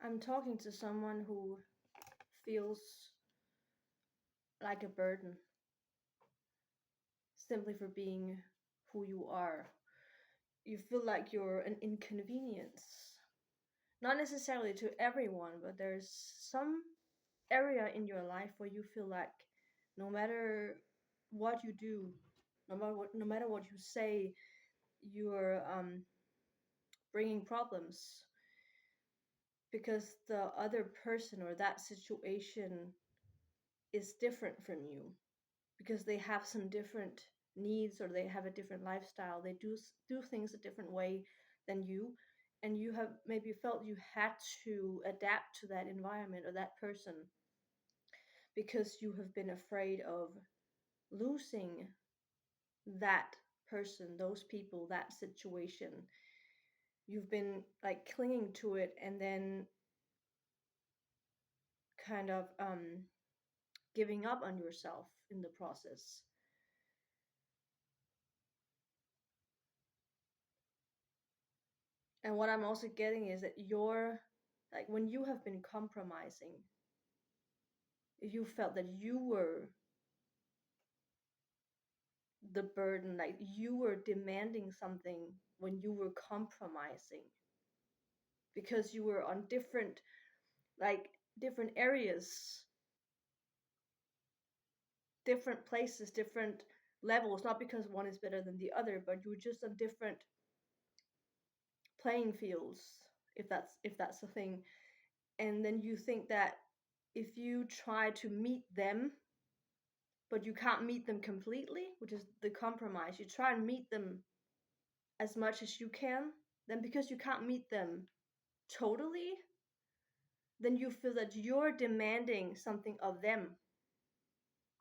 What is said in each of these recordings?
I'm talking to someone who feels like a burden simply for being who you are. You feel like you're an inconvenience. Not necessarily to everyone, but there's some area in your life where you feel like no matter what you do, no matter what you say, you're bringing problems because the other person or that situation is different from you, because they have some different needs or they have a different lifestyle. They do things a different way than you, and you have maybe felt you had to adapt to that environment or that person because you have been afraid of losing that person, those people, that situation. You've been like clinging to it and then kind of giving up on yourself in the process. And what I'm also getting is that you're like, when you have been compromising, you felt that you were the burden, like you were demanding something when you were compromising because you were on different, like different areas, different places, different levels, not because one is better than the other, but you're just on different playing fields, if that's the thing. And then you think that if you try to meet them, but you can't meet them completely, which is the compromise. You try and meet them as much as you can, then because you can't meet them totally, then you feel that you're demanding something of them.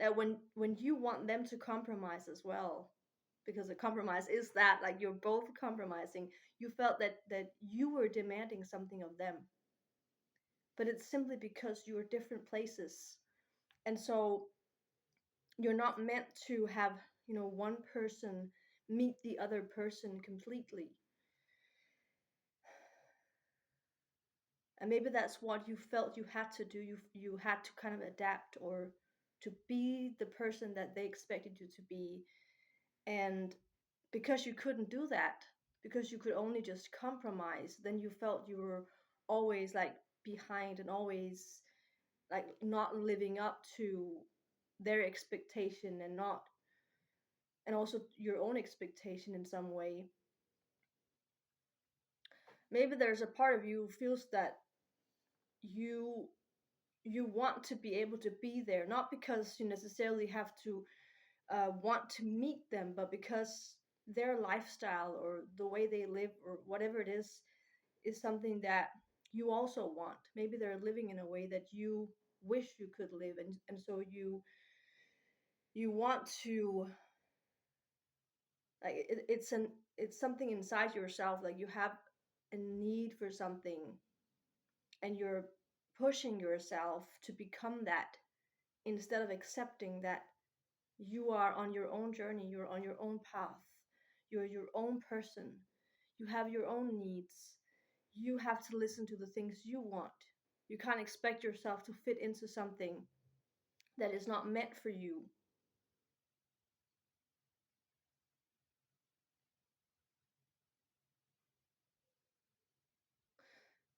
That when you want them to compromise as well, because a compromise is that, like, you're both compromising, you felt that you were demanding something of them. But it's simply because you're different places. And so you're not meant to have, one person meet the other person completely. And maybe that's what you felt you had to do. You had to kind of adapt or to be the person that they expected you to be. And because you couldn't do that, because you could only just compromise, then you felt you were always like behind and always like not living up to their expectation, and also your own expectation in some way. Maybe there's a part of you who feels that you you want to be able to be there, not because you necessarily have to want to meet them, but because their lifestyle or the way they live or whatever it is something that you also want. Maybe they're living in a way that you wish you could live, and so you want to, like, it's something inside yourself, like you have a need for something, and you're pushing yourself to become that instead of accepting that you are on your own journey, you're on your own path, you're your own person, you have your own needs, you have to listen to the things you want. You can't expect yourself to fit into something that is not meant for you.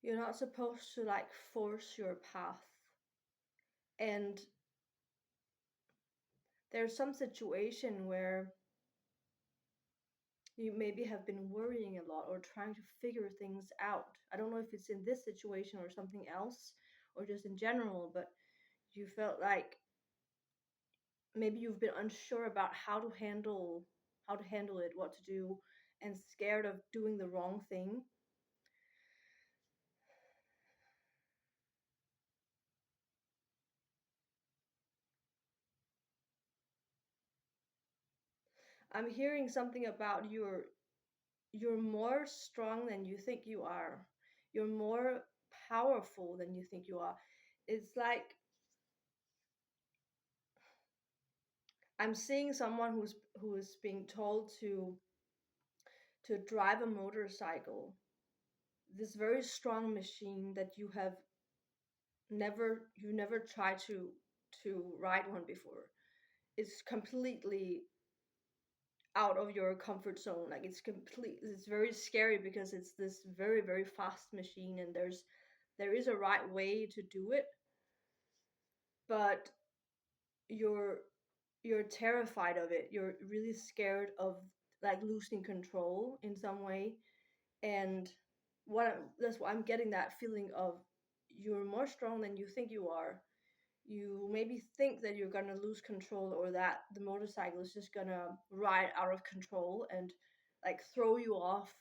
You're not supposed to like force your path. And there's some situation where you maybe have been worrying a lot or trying to figure things out. I don't know if it's in this situation or something else or just in general, but you felt like maybe you've been unsure about how to handle it, what to do, and scared of doing the wrong thing. I'm hearing something about you're more strong than you think you are. You're more powerful than you think you are. It's like I'm seeing someone who is being told to drive a motorcycle this very strong machine that you never tried to ride one before. It's completely out of your comfort zone. Like it's very scary because it's this very, very fast machine, and there is a right way to do it, but you're you're terrified of it. You're really scared of like losing control in some way. And that's why I'm getting that feeling of you're more strong than you think you are. You maybe think that you're gonna lose control, or that the motorcycle is just gonna ride out of control and like throw you off,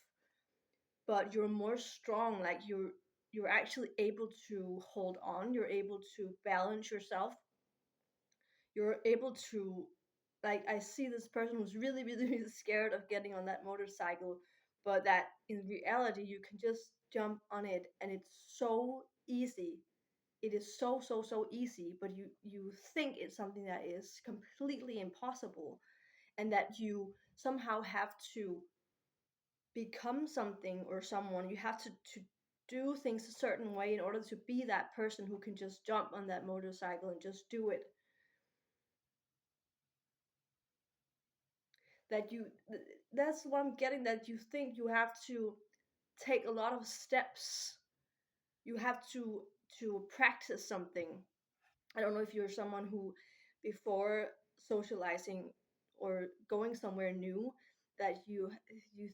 but you're more strong. Like you're actually able to hold on, you're able to balance yourself, you're able to, like, I see this person who's really, really, really scared of getting on that motorcycle, but that in reality you can just jump on it and it's so easy. It is so, so, so easy, but you think it's something that is completely impossible, and that you somehow have to become something or someone. You have to do things a certain way in order to be that person who can just jump on that motorcycle and just do it. That you that's what I'm getting, that you think you have to take a lot of steps. You have to practice something. I don't know if you're someone who, before socializing or going somewhere new, that you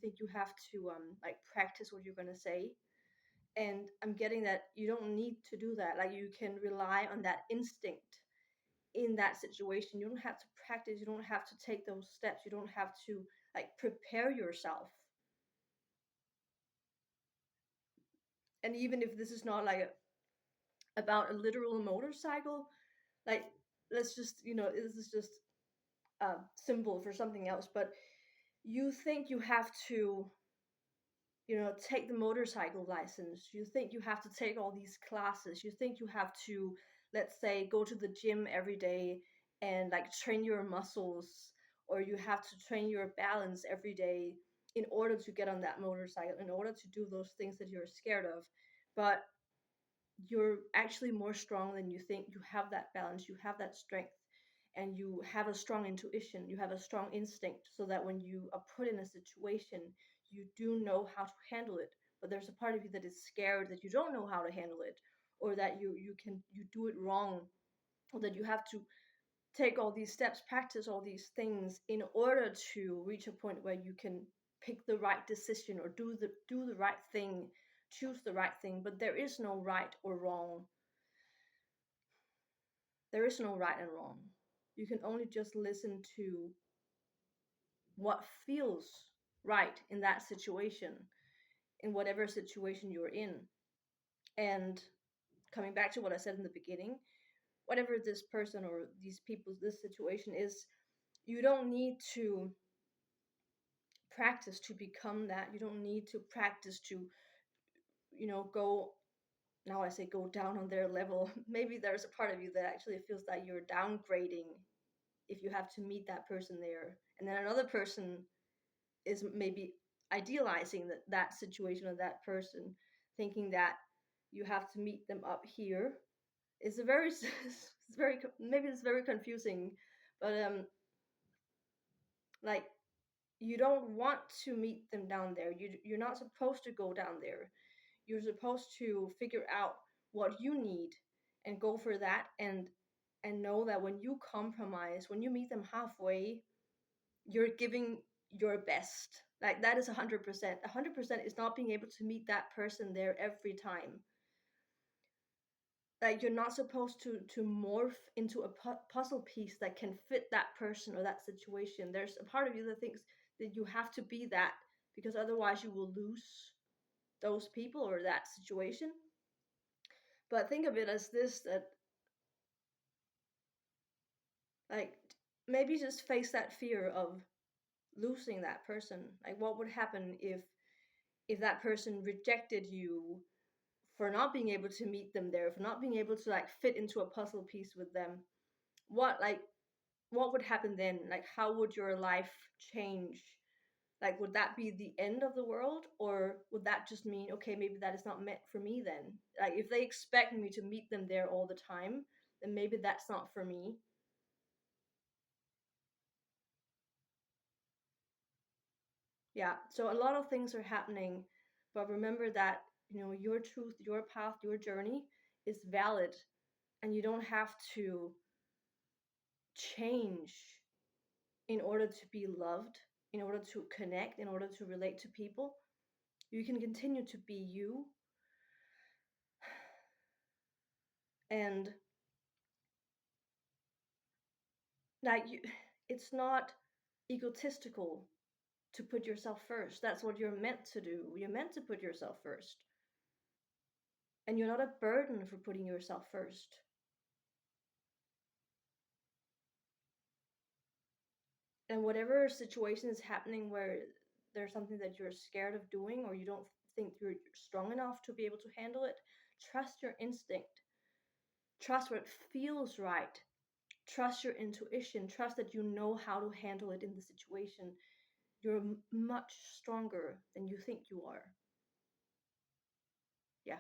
think you have to like practice what you're going to say. And I'm getting that you don't need to do that. Like, you can rely on that instinct in that situation. You don't have to practice, you don't have to take those steps, you don't have to like prepare yourself. And even if this is not like about a literal motorcycle, like, let's just, this is just a symbol for something else, but you think you have to, take the motorcycle license, you think you have to take all these classes, you think you have to, let's say, go to the gym every day and like train your muscles, or you have to train your balance every day in order to get on that motorcycle, in order to do those things that you're scared of. But you're actually more strong than you think. You have that balance, you have that strength, and you have a strong intuition, you have a strong instinct, so that when you are put in a situation, you do know how to handle it. But there's a part of you that is scared that you don't know how to handle it, or that you do it wrong, or that you have to take all these steps, practice all these things in order to reach a point where you can pick the right decision, or do the right thing, choose the right thing. But there is no right or wrong. There is no right and wrong. You can only just listen to what feels right in that situation, in whatever situation you're in. And coming back to what I said in the beginning, whatever this person or these people, this situation is, you don't need to practice to become that. You don't need to practice to, go, now I say go down on their level. Maybe there's a part of you that actually feels that you're downgrading if you have to meet that person there. And then another person is maybe idealizing that situation or that person, thinking that you have to meet them up here. It's a very it's very, maybe it's very confusing, but like, you don't want to meet them down there. You're not supposed to go down there. You're supposed to figure out what you need and go for that, and know that when you compromise, when you meet them halfway, you're giving your best. Like, that is 100%. 100% is not being able to meet that person there every time. Like, you're not supposed to morph into a puzzle piece that can fit that person or that situation. There's a part of you that thinks that you have to be that, because otherwise you will lose those people or that situation. But think of it as this, that, like, maybe just face that fear of losing that person. Like, what would happen if that person rejected you for not being able to meet them there, for not being able to like fit into a puzzle piece with them? What, like, what would happen then? Like, how would your life change? Like, would that be the end of the world? Or would that just mean, okay, maybe that is not meant for me then? Like, if they expect me to meet them there all the time, then maybe that's not for me. Yeah, so a lot of things are happening, but remember that, your truth, your path, your journey is valid, and you don't have to change in order to be loved, in order to connect, in order to relate to people. You can continue to be you, and like it's not egotistical to put yourself first. That's what you're meant to do. You're meant to put yourself first. And you're not a burden for putting yourself first. And whatever situation is happening where there's something that you're scared of doing, or you don't think you're strong enough to be able to handle it, trust your instinct. Trust what feels right. Trust your intuition. Trust that you know how to handle it in the situation. You're much stronger than you think you are. Yeah.